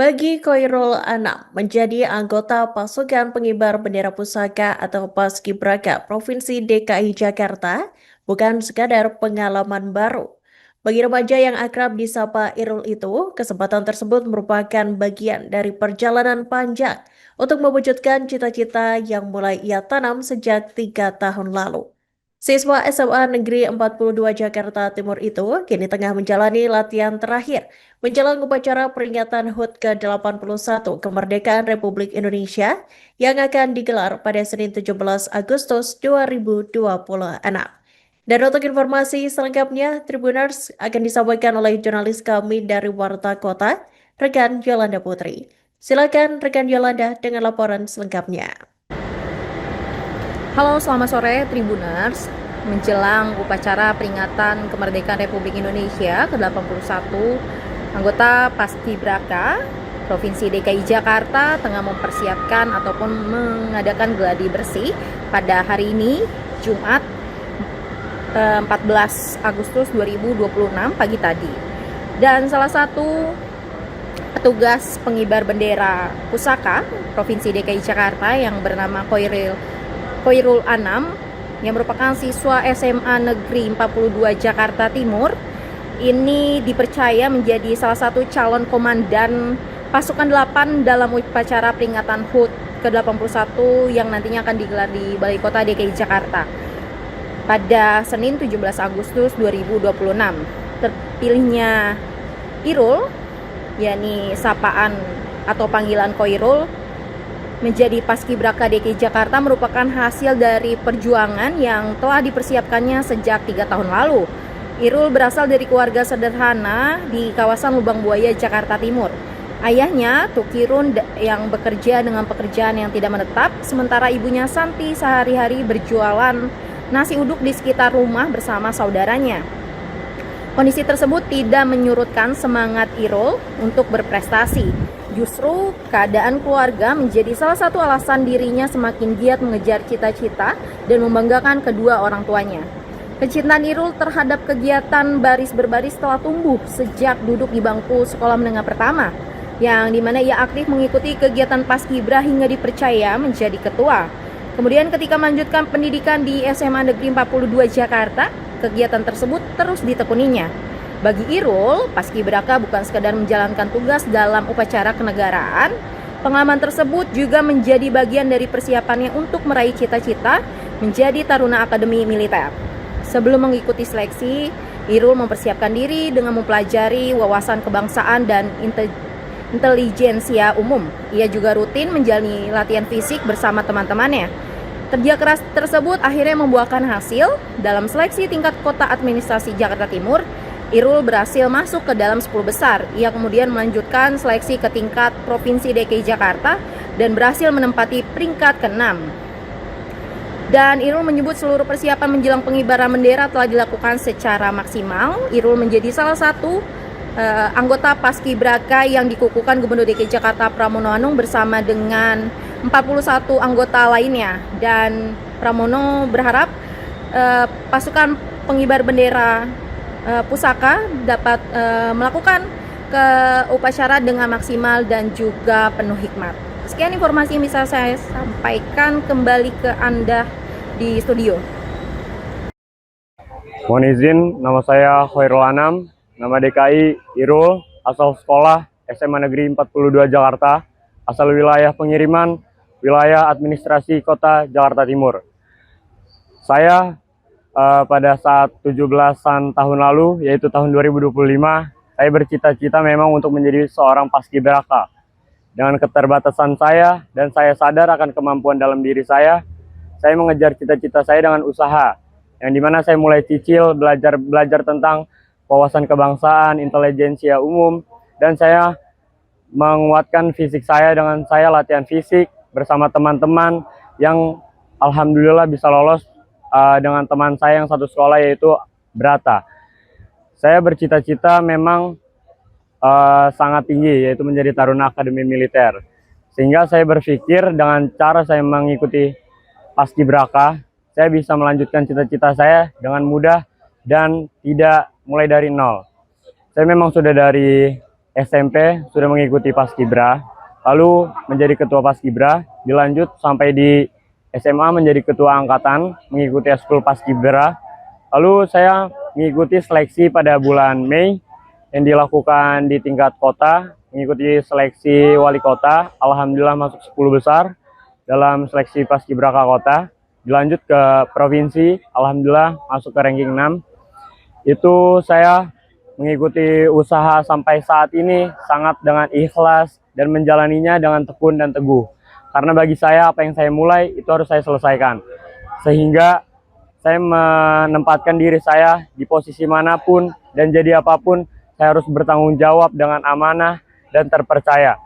Bagi Khairul Anam menjadi anggota pasukan pengibar bendera pusaka atau Paskibraka Provinsi DKI Jakarta bukan sekadar pengalaman baru. Bagi remaja yang akrab disapa Irul itu, kesempatan tersebut merupakan bagian dari perjalanan panjang untuk mewujudkan cita-cita yang mulai ia tanam sejak 3 tahun lalu. Siswa SMA Negeri 42 Jakarta Timur itu kini tengah menjalani latihan terakhir menjelang upacara peringatan HUT ke-81 Kemerdekaan Republik Indonesia yang akan digelar pada Senin 17 Agustus 2026. Dan untuk informasi selengkapnya, Tribuners akan disampaikan oleh jurnalis kami dari Warta Kota, rekan Yolanda Putri. Silakan rekan Yolanda dengan laporan selengkapnya. Halo, selamat sore Tribuners. Menjelang upacara peringatan kemerdekaan Republik Indonesia ke-81, anggota Paskibraka Provinsi DKI Jakarta tengah mempersiapkan ataupun mengadakan gladi bersih pada hari ini, Jumat 14 Agustus 2026 pagi tadi. Dan salah satu petugas pengibar bendera pusaka Provinsi DKI Jakarta yang bernama Khairul Anam yang merupakan siswa SMA Negeri 42 Jakarta Timur ini dipercaya menjadi salah satu calon komandan pasukan 8 dalam upacara peringatan HUT ke-81 yang nantinya akan digelar di Balai Kota DKI Jakarta pada Senin 17 Agustus 2026. Terpilihnya Irul, yakni sapaan atau panggilan Khairul, menjadi Paskibraka DKI Jakarta merupakan hasil dari perjuangan yang telah dipersiapkannya sejak 3 tahun lalu. Irul berasal dari keluarga sederhana di kawasan Lubang Buaya, Jakarta Timur. Ayahnya, Tukirun, yang bekerja dengan pekerjaan yang tidak menetap, sementara ibunya Santi sehari-hari berjualan nasi uduk di sekitar rumah bersama saudaranya. Kondisi tersebut tidak menyurutkan semangat Irul untuk berprestasi. Justru keadaan keluarga menjadi salah satu alasan dirinya semakin giat mengejar cita-cita dan membanggakan kedua orang tuanya. Kecintaan Irul terhadap kegiatan baris berbaris telah tumbuh sejak duduk di bangku sekolah menengah pertama, yang dimana ia aktif mengikuti kegiatan Paskibra hingga dipercaya menjadi ketua. Kemudian ketika melanjutkan pendidikan di SMA Negeri 42 Jakarta, kegiatan tersebut terus ditekuninya. Bagi Irul, Paskibraka bukan sekadar menjalankan tugas dalam upacara kenegaraan. Pengalaman tersebut juga menjadi bagian dari persiapannya untuk meraih cita-cita menjadi taruna akademi militer. Sebelum mengikuti seleksi, Irul mempersiapkan diri dengan mempelajari wawasan kebangsaan dan intelijensia umum. Ia juga rutin menjalani latihan fisik bersama teman-temannya. Kerja keras tersebut akhirnya membuahkan hasil. Dalam seleksi tingkat kota administrasi Jakarta Timur, Irul berhasil masuk ke dalam 10 besar. Ia kemudian melanjutkan seleksi ke tingkat Provinsi DKI Jakarta dan berhasil menempati peringkat ke-6. Dan Irul menyebut seluruh persiapan menjelang pengibaran bendera telah dilakukan secara maksimal. Irul menjadi salah satu anggota Paskibraka yang dikukuhkan Gubernur DKI Jakarta Pramono Anung bersama dengan 41 anggota lainnya. Dan Pramono berharap pasukan pengibar bendera pusaka dapat melakukan ke upacara dengan maksimal dan juga penuh hikmat. Sekian informasi yang bisa saya sampaikan, kembali ke Anda di studio. Mohon izin, nama saya Khairul Anam, nama DKI Irul, asal sekolah SMA Negeri 42 Jakarta, asal wilayah pengiriman, wilayah administrasi Kota Jakarta Timur. Saya pada saat 17-an tahun lalu, yaitu tahun 2025, saya bercita-cita memang untuk menjadi seorang paskibraka. Dengan keterbatasan saya dan saya sadar akan kemampuan dalam diri saya mengejar cita-cita saya dengan usaha, yang dimana saya mulai cicil belajar tentang wawasan kebangsaan, intelijensia umum, dan saya menguatkan fisik saya dengan saya latihan fisik bersama teman-teman yang alhamdulillah bisa lolos dengan teman saya yang satu sekolah, yaitu Brata. Saya bercita-cita memang sangat tinggi, yaitu menjadi taruna akademi militer. Sehingga saya berpikir dengan cara saya mengikuti Paskibraka, saya bisa melanjutkan cita-cita saya dengan mudah dan tidak mulai dari nol. Saya memang sudah dari SMP sudah mengikuti Paskibra, lalu menjadi ketua Paskibra, dilanjut sampai di SMA menjadi ketua angkatan, mengikuti ekskul Paskibra. Lalu saya mengikuti seleksi pada bulan Mei yang dilakukan di tingkat kota, mengikuti seleksi wali kota, alhamdulillah masuk 10 besar dalam seleksi Paskibraka kota. Dilanjut ke provinsi, alhamdulillah masuk ke ranking 6. Itu saya mengikuti usaha sampai saat ini sangat dengan ikhlas dan menjalaninya dengan tekun dan teguh. Karena bagi saya apa yang saya mulai itu harus saya selesaikan. Sehingga saya menempatkan diri saya di posisi manapun dan jadi apapun, saya harus bertanggung jawab dengan amanah dan terpercaya.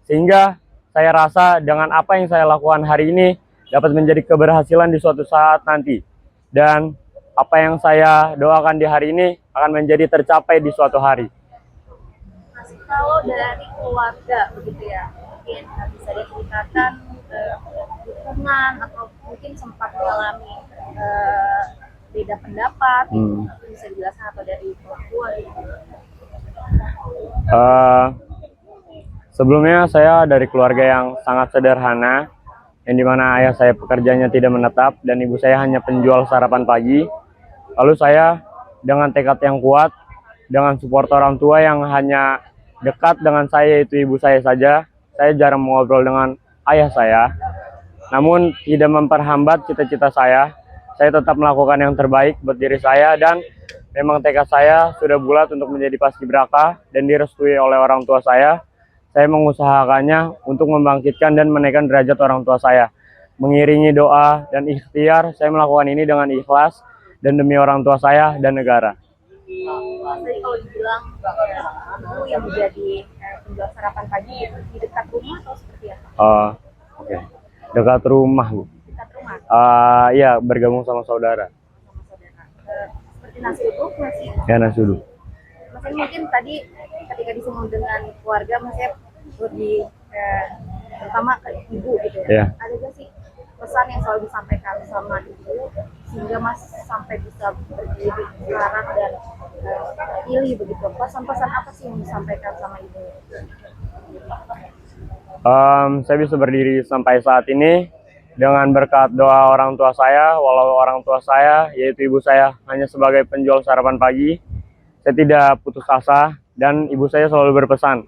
Sehingga saya rasa dengan apa yang saya lakukan hari ini dapat menjadi keberhasilan di suatu saat nanti. Dan apa yang saya doakan di hari ini akan menjadi tercapai di suatu hari. Mas, kalau dari keluarga begitu ya, mungkin bisa diceritakan dukungan atau mungkin sempat mengalami beda pendapat, mungkin bisa dijelaskan atau dari orang tua gitu. Sebelumnya saya dari keluarga yang sangat sederhana, yang dimana ayah saya pekerjaannya tidak menetap dan ibu saya hanya penjual sarapan pagi. Lalu saya dengan tekad yang kuat, dengan support orang tua yang hanya dekat dengan saya yaitu ibu saya saja, saya jarang mengobrol dengan ayah saya. Namun tidak memperhambat cita-cita saya tetap melakukan yang terbaik buat diri saya dan memang tekad saya sudah bulat untuk menjadi paskibraka dan direstui oleh orang tua saya. Saya mengusahakannya untuk membangkitkan dan menaikkan derajat orang tua saya. Mengiringi doa dan ikhtiar, saya melakukan ini dengan ikhlas dan demi orang tua saya dan negara. Tadi kalau dibilang itu yang menjadi penjual sarapan pagi di dekat rumah atau seperti apa? Oke. Dekat rumah, Bu. Dekat rumah? Iya, bergabung sama saudara. Sama saudara. Seperti nasi uduk masih? Ya, nasi uduk. Mas mungkin tadi ketika disinggung dengan keluarga, Mas lebih terutama ke ibu gitu ya. Yeah. Ada gak sih pesan yang selalu disampaikan sama ibu sehingga Mas sampai bisa berdiri sekarang dan pilih begitu? Pesan-pesan apa sih yang disampaikan sama ibu? Saya bisa berdiri sampai saat ini dengan berkat doa orang tua saya, walau orang tua saya yaitu ibu saya hanya sebagai penjual sarapan pagi. Saya tidak putus asa dan ibu saya selalu berpesan,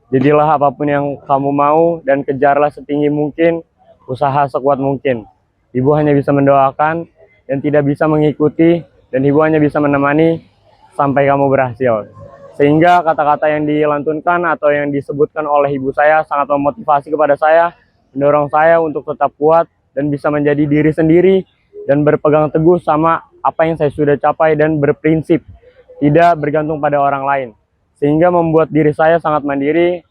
jadilah apapun yang kamu mau dan kejarlah setinggi mungkin, usaha sekuat mungkin. Ibu hanya bisa mendoakan dan tidak bisa mengikuti, dan ibu hanya bisa menemani sampai kamu berhasil. Sehingga kata-kata yang dilantunkan atau yang disebutkan oleh ibu saya sangat memotivasi kepada saya, mendorong saya untuk tetap kuat dan bisa menjadi diri sendiri dan berpegang teguh sama apa yang saya sudah capai dan berprinsip tidak bergantung pada orang lain, sehingga membuat diri saya sangat mandiri.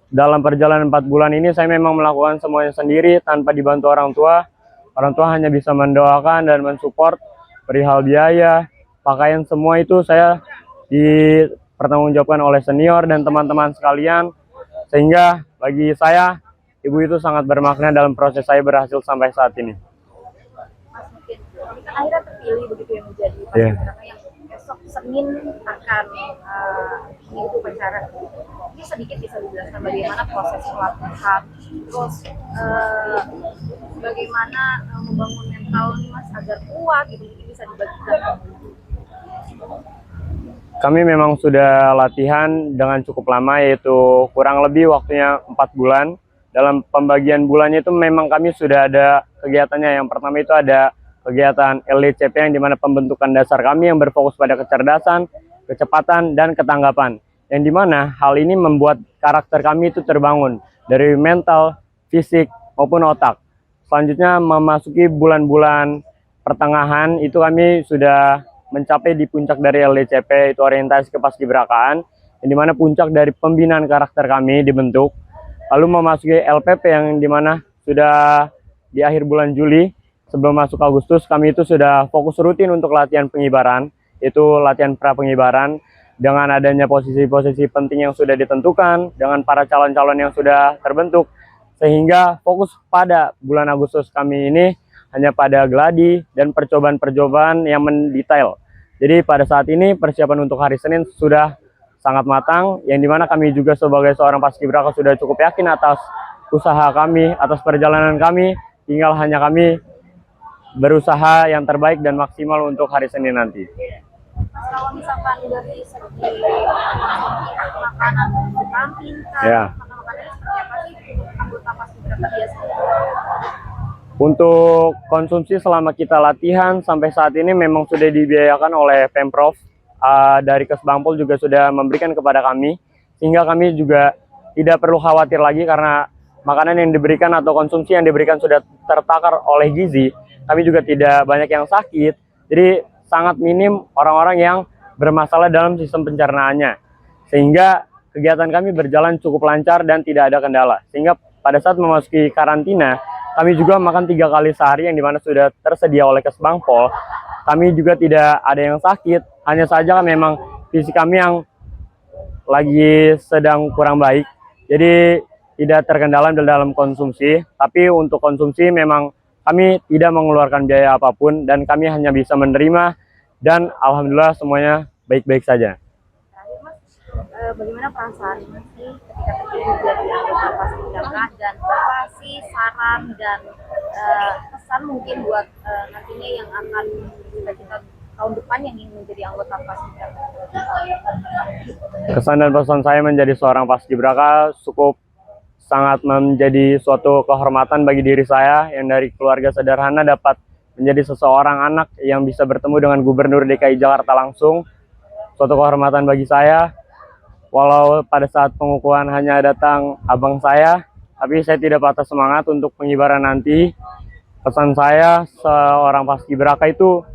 Dalam perjalanan 4 bulan ini saya memang melakukan semuanya sendiri tanpa dibantu orang tua. Orang tua hanya bisa mendoakan dan mensupport perihal biaya, pakaian, semua itu saya dipertanggungjawabkan oleh senior dan teman-teman sekalian, sehingga bagi saya ibu itu sangat bermakna dalam proses saya berhasil sampai saat ini. Mas mungkin kan akhirnya terpilih begitu yang menjadi paskibraka yang besok Senin akan mengikuti upacara. Ini sedikit bisa dijelaskan bagaimana proses pelatihan, terus bagaimana membangun mental nih Mas agar kuat gitu, mungkin bisa dibagikan. Kami memang sudah latihan dengan cukup lama, yaitu kurang lebih waktunya 4 bulan. Dalam pembagian bulannya itu memang kami sudah ada kegiatannya. Yang pertama itu ada kegiatan LDCP yang dimana pembentukan dasar kami yang berfokus pada kecerdasan, kecepatan, dan ketanggapan. Yang dimana hal ini membuat karakter kami itu terbangun dari mental, fisik, maupun otak. Selanjutnya memasuki bulan-bulan pertengahan itu kami sudah mencapai di puncak dari LDCP, itu orientasi kepaskibrakaan, yang dimana puncak dari pembinaan karakter kami dibentuk. Lalu memasuki LPP yang dimana sudah di akhir bulan Juli, sebelum masuk Agustus, kami itu sudah fokus rutin untuk latihan pengibaran, itu latihan pra-pengibaran, dengan adanya posisi-posisi penting yang sudah ditentukan, dengan para calon-calon yang sudah terbentuk, sehingga fokus pada bulan Agustus kami ini hanya pada gladi dan percobaan-percobaan yang mendetail. Jadi pada saat ini persiapan untuk hari Senin sudah sangat matang, yang dimana kami juga sebagai seorang paskibraka sudah cukup yakin atas usaha kami, atas perjalanan kami. Tinggal hanya kami berusaha yang terbaik dan maksimal untuk hari Senin nanti. Kalau misalkan dari segi makanan kantin, Ya. makanan-makanan seperti apa sih anggota paskibraka biasanya? Untuk konsumsi selama kita latihan sampai saat ini memang sudah dibiayakan oleh Pemprov. Dari Kesbangpol juga sudah memberikan kepada kami, sehingga kami juga tidak perlu khawatir lagi karena makanan yang diberikan atau konsumsi yang diberikan sudah tertakar oleh gizi. Kami juga tidak banyak yang sakit, jadi sangat minim orang-orang yang bermasalah dalam sistem pencernaannya. Sehingga kegiatan kami berjalan cukup lancar dan tidak ada kendala. Sehingga pada saat memasuki karantina, kami juga makan 3 kali sehari yang dimana sudah tersedia oleh Kesbangpol. Kami juga tidak ada yang sakit, hanya saja memang fisik kami yang lagi sedang kurang baik. Jadi tidak terkendala dalam konsumsi, tapi untuk konsumsi memang kami tidak mengeluarkan biaya apapun dan kami hanya bisa menerima dan alhamdulillah semuanya baik-baik saja. Terakhir Mas, bagaimana perasaan Mas sih ketika terpilih jadi anggota paskibraka dan apa sih saran dan pesan mungkin buat nantinya yang akan kita tahun depan yang ingin menjadi anggota paskibraka? Kesan dan pesan saya menjadi seorang paskibraka cukup sangat menjadi suatu kehormatan bagi diri saya yang dari keluarga sederhana dapat menjadi seseorang anak yang bisa bertemu dengan Gubernur DKI Jakarta langsung. Suatu kehormatan bagi saya, walau pada saat pengukuhan hanya datang abang saya, tapi saya tidak patah semangat untuk pengibaran nanti. Pesan saya, seorang paskibraka itu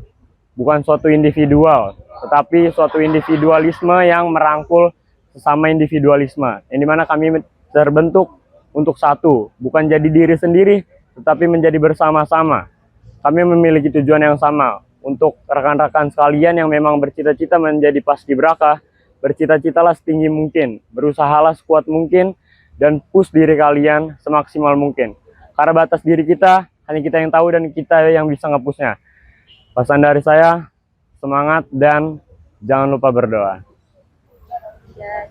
bukan suatu individual, tetapi suatu individualisme yang merangkul sesama individualisme, yang dimana kami terbentuk untuk satu, bukan jadi diri sendiri, tetapi menjadi bersama-sama. Kami memiliki tujuan yang sama. Untuk rekan-rekan sekalian yang memang bercita-cita menjadi paskibraka, bercita-citalah setinggi mungkin, berusahalah sekuat mungkin, dan push diri kalian semaksimal mungkin. Karena batas diri kita, hanya kita yang tahu dan kita yang bisa nge-pushnya. Pesan dari saya, semangat dan jangan lupa berdoa. Ya,